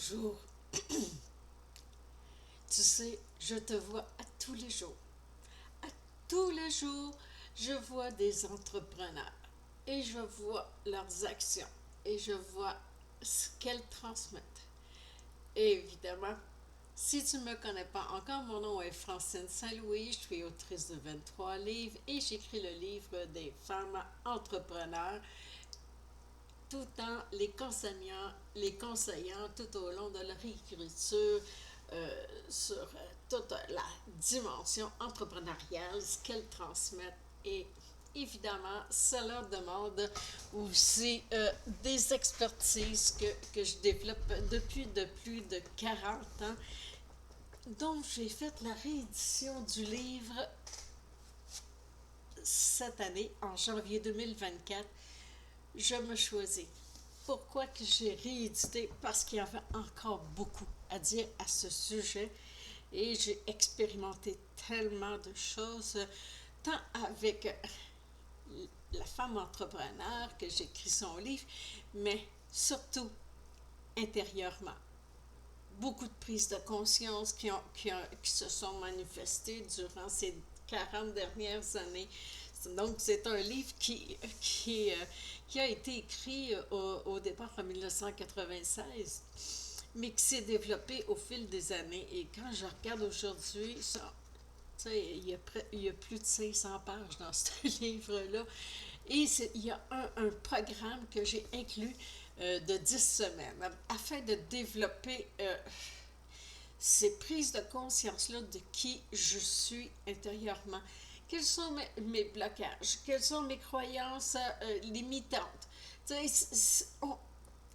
Bonjour. Tu sais, je te vois à tous les jours. À tous les jours, je vois des entrepreneurs et je vois leurs actions et je vois ce qu'elles transmettent. Et évidemment, si tu ne me connais pas encore, mon nom est Francine Saint-Louis, je suis autrice de 23 livres et j'écris le livre des femmes entrepreneurs tout en les conseillant tout au long de leur écriture sur toute la dimension entrepreneuriale, ce qu'elles transmettent. Et évidemment, cela demande aussi des expertises que je développe depuis de plus de 40 ans. Donc, j'ai fait la réédition du livre cette année, en janvier 2024. Je me choisis. Pourquoi que j'ai réédité? Parce qu'il y avait encore beaucoup à dire à ce sujet et j'ai expérimenté tellement de choses, tant avec la femme entrepreneur que j'écris son livre, mais surtout intérieurement. Beaucoup de prises de conscience qui se sont manifestées durant ces 40 dernières années. Donc, c'est un livre qui a été écrit au départ en 1996, mais qui s'est développé au fil des années. Et quand je regarde aujourd'hui, il y a plus de 500 pages dans ce livre-là. Et il y a un programme que j'ai inclus de 10 semaines afin de développer ces prises de conscience-là de qui je suis intérieurement. Quels sont mes blocages? Quelles sont mes croyances limitantes?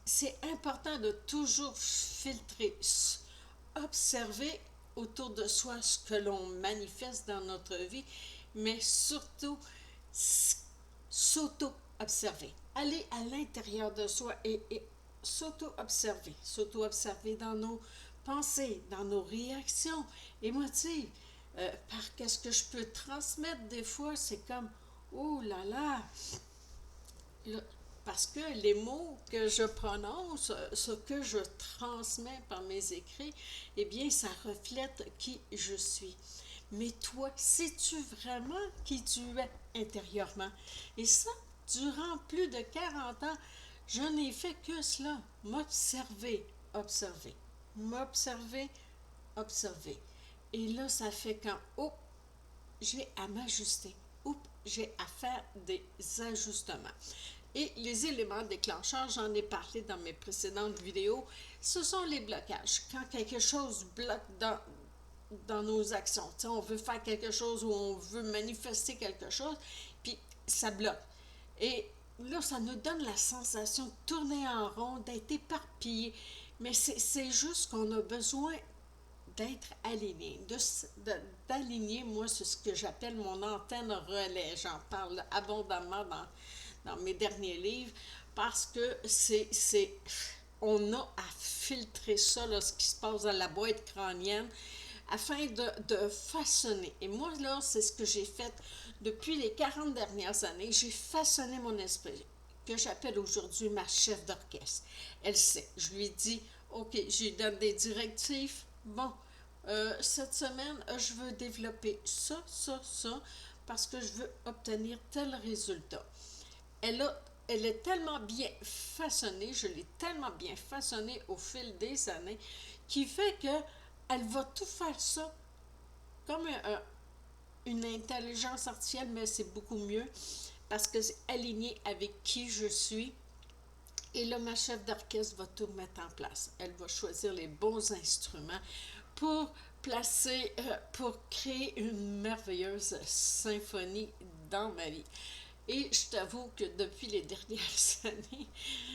C'est important de toujours filtrer, observer autour de soi ce que l'on manifeste dans notre vie, mais surtout s'auto-observer. Aller à l'intérieur de soi et s'auto-observer. S'auto-observer dans nos pensées, dans nos réactions émotives. Par qu'est-ce que je peux transmettre des fois, c'est comme, oh là là, parce que les mots que je prononce, ce que je transmets par mes écrits, eh bien, ça reflète qui je suis. Mais toi, sais-tu vraiment qui tu es intérieurement? Et ça, durant plus de 40 ans, je n'ai fait que cela, m'observer, observer, m'observer, observer. Et là, ça fait quand, oh, j'ai à m'ajuster, ou j'ai à faire des ajustements. Et les éléments déclencheurs, j'en ai parlé dans mes précédentes vidéos, ce sont les blocages. Quand quelque chose bloque dans nos actions, on veut faire quelque chose ou on veut manifester quelque chose, puis ça bloque. Et là, ça nous donne la sensation de tourner en rond, d'être éparpillé. Mais c'est juste qu'on a besoin d'être aligné, d'aligner, moi, c'est ce que j'appelle mon antenne relais. J'en parle abondamment dans mes derniers livres parce que on a à filtrer ça, là, ce qui se passe dans la boîte crânienne, afin de façonner. Et moi, là, c'est ce que j'ai fait depuis les 40 dernières années. J'ai façonné mon esprit, que j'appelle aujourd'hui ma chef d'orchestre. Elle sait. Je lui dis, OK, je lui donne des directives. Bon, cette semaine, je veux développer ça, ça, ça, parce que je veux obtenir tel résultat. Elle est tellement bien façonnée, je l'ai tellement bien façonnée au fil des années, qui fait que elle va tout faire ça comme une intelligence artificielle, mais c'est beaucoup mieux parce que c'est aligné avec qui je suis. Et là, ma chef d'orchestre va tout mettre en place. Elle va choisir les bons instruments pour pour créer une merveilleuse symphonie dans ma vie. Et je t'avoue que depuis les dernières années,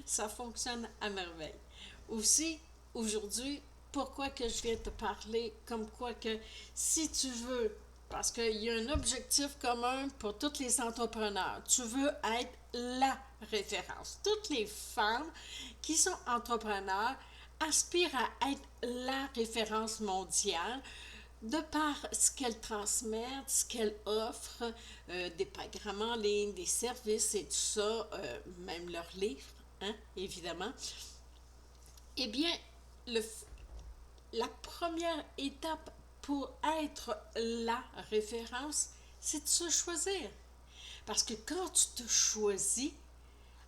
ça fonctionne à merveille. Aussi, aujourd'hui, pourquoi que je viens te parler comme quoi que si tu veux, parce qu'il y a un objectif commun pour tous les entrepreneurs, tu veux être la référence. Toutes les femmes qui sont entrepreneurs aspirent à être la référence mondiale de par ce qu'elles transmettent, ce qu'elles offrent, des programmes en ligne, des services et tout ça, même leurs livres, hein, évidemment. Eh bien, le, la première étape pour être la référence, c'est de se choisir. Parce que quand tu te choisis,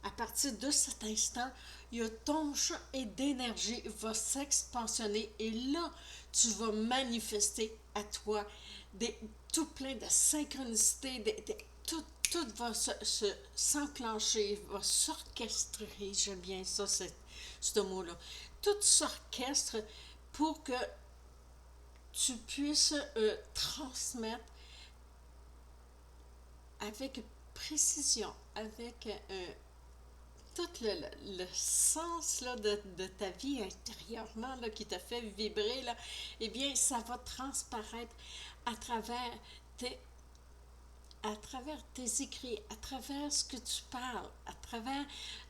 à partir de cet instant, il y a ton champ et d'énergie va s'expansionner et là, tu vas manifester à toi des, tout plein de synchronicité, tout va s'enclencher, va s'orchestrer, j'aime bien ça, ce mot-là. Tout s'orchestre pour que tu puisses transmettre avec précision, avec tout le sens là, de ta vie intérieurement là, qui t'a fait vibrer, là, eh bien, ça va transparaître à travers tes, à travers tes écrits, à travers ce que tu parles, à travers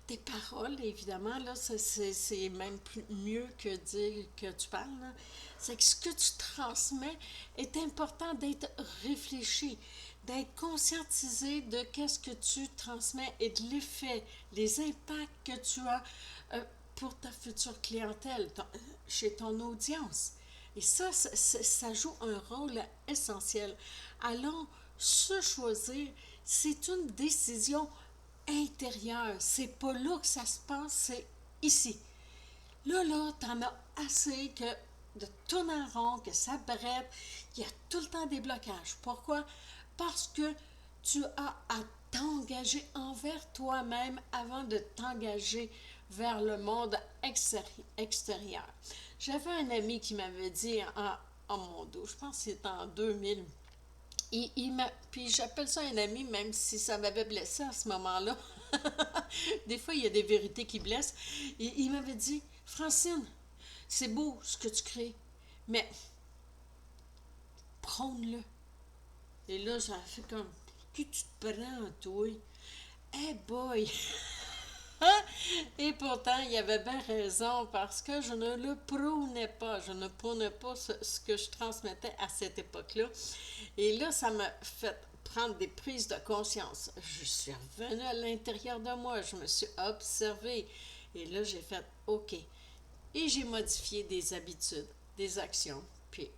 tes paroles, évidemment, là, c'est même mieux que dire que tu parles. Là. C'est que ce que tu transmets est important d'être réfléchi, d'être conscientisé de qu'est-ce que tu transmets et de l'effet, les impacts que tu as pour ta future clientèle, chez ton audience. Et ça joue un rôle essentiel. Allons se choisir, c'est une décision intérieure. C'est pas là que ça se passe, c'est ici. Là, t'en as assez que de tourner en rond, que ça brette. Il y a tout le temps des blocages. Pourquoi? Parce que tu as à t'engager envers toi-même avant de t'engager vers le monde extérieur. J'avais un ami qui m'avait dit en mon dos, je pense que c'était en 2000, puis j'appelle ça un ami, même si ça m'avait blessé à ce moment-là. Des fois, il y a des vérités qui blessent. Et il m'avait dit, Francine, c'est beau ce que tu crées, mais prône-le. Et là, ça fait comme, qui tu te prends, toi? Hey boy! Et pourtant, il avait bien raison parce que je ne le prônais pas. Je ne prônais pas ce que je transmettais à cette époque-là. Et là, ça m'a fait prendre des prises de conscience. Je suis revenue à l'intérieur de moi. Je me suis observée. Et là, j'ai fait OK. Et j'ai modifié des habitudes, des actions, puis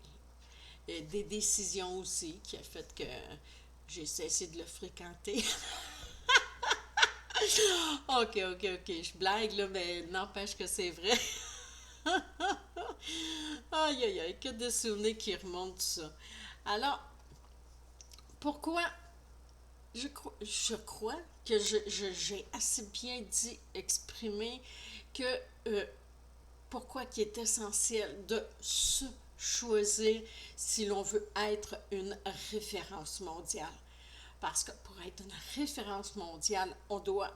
des décisions aussi qui a fait que j'ai cessé de le fréquenter. OK. Je blague, là, mais n'empêche que c'est vrai. Aïe, que de souvenirs qui remontent tout ça. Alors, pourquoi je crois que j'ai assez bien dit, exprimé que euh, pourquoi il est essentiel de se choisir si l'on veut être une référence mondiale. Parce que pour être une référence mondiale, on doit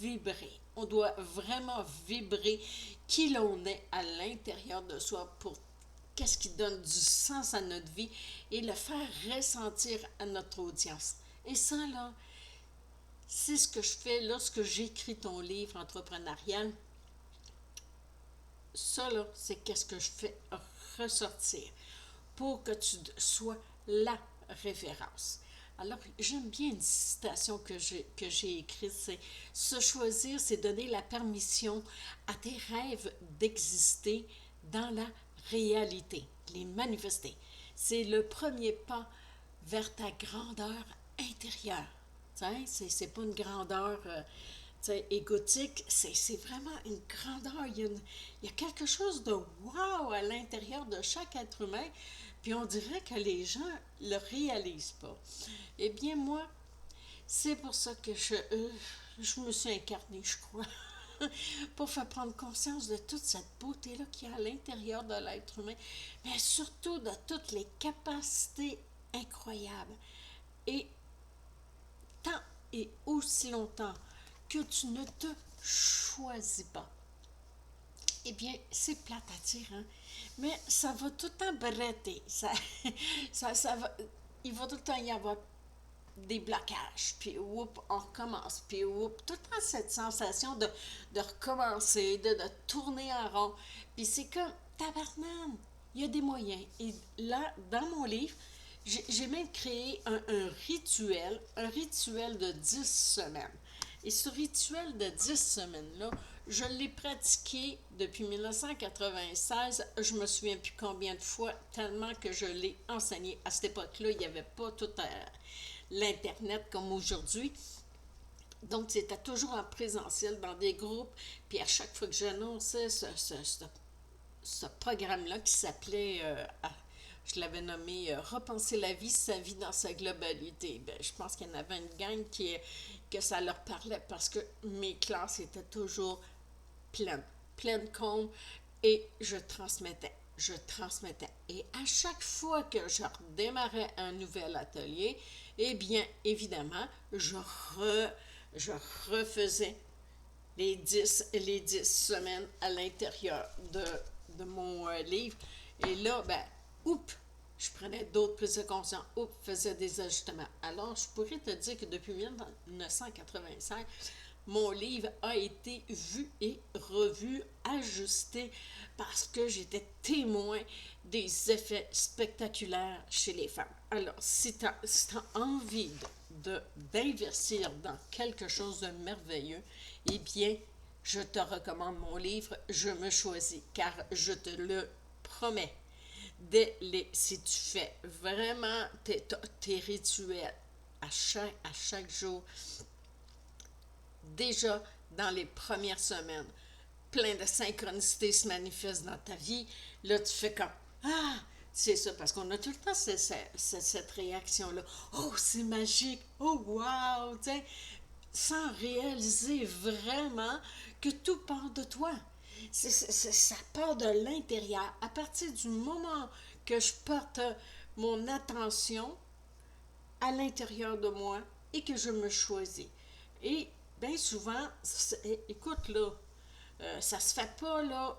vibrer. On doit vraiment vibrer qui l'on est à l'intérieur de soi pour qu'est-ce qui donne du sens à notre vie et le faire ressentir à notre audience. Et ça, là, c'est ce que je fais lorsque j'écris ton livre entrepreneurial. Ça, là, c'est qu'est-ce que je fais ressortir pour que tu sois la référence. Alors, j'aime bien une citation que j'ai écrite, c'est se choisir, c'est donner la permission à tes rêves d'exister dans la réalité, les manifester. C'est le premier pas vers ta grandeur intérieure. C'est pas une grandeur égotique, c'est vraiment une grandeur. Il y a quelque chose de wow à l'intérieur de chaque être humain, puis on dirait que les gens le réalisent pas. Eh bien, moi, c'est pour ça que je me suis incarnée, je crois, pour faire prendre conscience de toute cette beauté-là qu'il y a à l'intérieur de l'être humain, mais surtout de toutes les capacités incroyables. Et tant et aussi longtemps que tu ne te choisis pas, eh bien, c'est plate à dire, hein? Mais ça va tout le temps bretter. Ça va, il va tout le temps y avoir des blocages, puis oups, on recommence, puis oups, tout le temps cette sensation de recommencer, de tourner en rond. Puis c'est comme, tabarnane, il y a des moyens. Et là, dans mon livre, j'ai même créé un rituel de 10 semaines. Et ce rituel de 10 semaines-là, Je l'ai pratiqué depuis 1996, je me souviens plus combien de fois, tellement que je l'ai enseigné. À cette époque-là, il n'y avait pas tout l'Internet comme aujourd'hui. Donc, c'était toujours en présentiel dans des groupes. Puis à chaque fois que j'annonçais ce programme-là qui s'appelait, je l'avais nommé Repenser la vie, sa vie dans sa globalité. Ben, je pense qu'il y en avait une gang que ça leur parlait parce que mes classes étaient toujours pleines, pleines comme, et je transmettais. Je transmettais. Et à chaque fois que je redémarrais un nouvel atelier, eh bien, évidemment, je refaisais les dix semaines à l'intérieur de mon livre. Et là, ben, oups, je prenais d'autres prises de conscience, oups, faisais des ajustements. Alors, je pourrais te dire que depuis 1985, mon livre a été vu et revu, ajusté, parce que j'étais témoin des effets spectaculaires chez les femmes. Alors, si tu as envie d'investir dans quelque chose de merveilleux, eh bien, je te recommande mon livre Je me choisis, car je te le promets. Si tu fais vraiment tes rituels à chaque jour, déjà dans les premières semaines, plein de synchronicité se manifestent dans ta vie. Là, tu fais comme Ah, c'est ça, parce qu'on a tout le temps cette réaction-là. Oh, c'est magique. Oh, wow, tu sais, sans réaliser vraiment que tout part de toi. Ça part de l'intérieur. À partir du moment que je porte mon attention à l'intérieur de moi et que je me choisis. Et bien souvent, écoute là, ça se fait pas là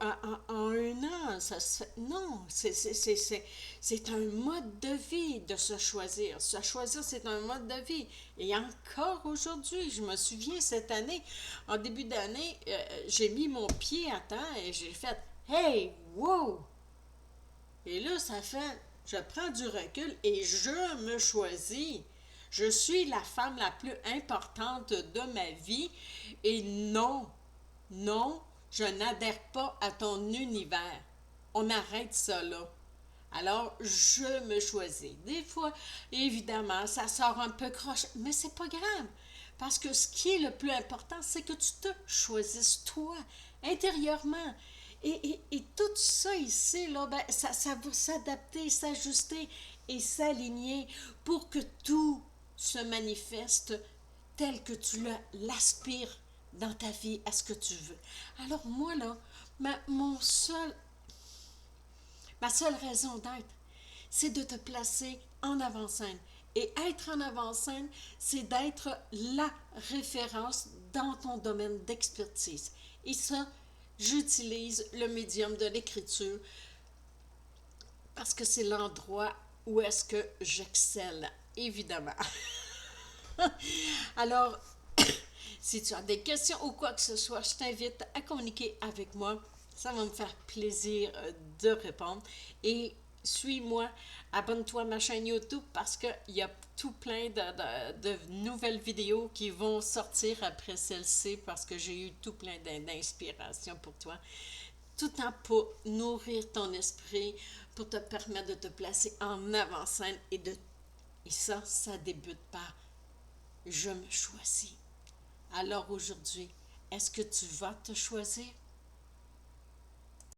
en un an, ça se fait, non, c'est un mode de vie de se choisir. Se choisir, c'est un mode de vie. Et encore aujourd'hui, je me souviens cette année, en début d'année, j'ai mis mon pied à terre et j'ai fait Hey, wow! Et là, ça fait, je prends du recul et je me choisis. Je suis la femme la plus importante de ma vie et non, non, je n'adhère pas à ton univers. On arrête ça là. Alors, je me choisis. Des fois, évidemment, ça sort un peu croche, mais c'est pas grave. Parce que ce qui est le plus important, c'est que tu te choisisses toi, intérieurement. Et tout ça ici, là, ben, ça va s'adapter, s'ajuster et s'aligner pour que tout se manifeste tel que tu l'aspires dans ta vie à ce que tu veux. Alors moi, là, mon seul ma seule raison d'être, c'est de te placer en avant-scène. Et être en avant-scène, c'est d'être la référence dans ton domaine d'expertise. Et ça, j'utilise le médium de l'écriture parce que c'est l'endroit où est-ce que j'excelle, évidemment. Alors, si tu as des questions ou quoi que ce soit, je t'invite à communiquer avec moi. Ça va me faire plaisir de répondre. Et suis-moi, abonne-toi à ma chaîne YouTube parce qu'il y a tout plein de nouvelles vidéos qui vont sortir après celle-ci parce que j'ai eu tout plein d'inspiration pour toi. Tout le temps pour nourrir ton esprit, pour te permettre de te placer en avant-scène et ça débute par je me choisis. Alors aujourd'hui, est-ce que tu vas te choisir?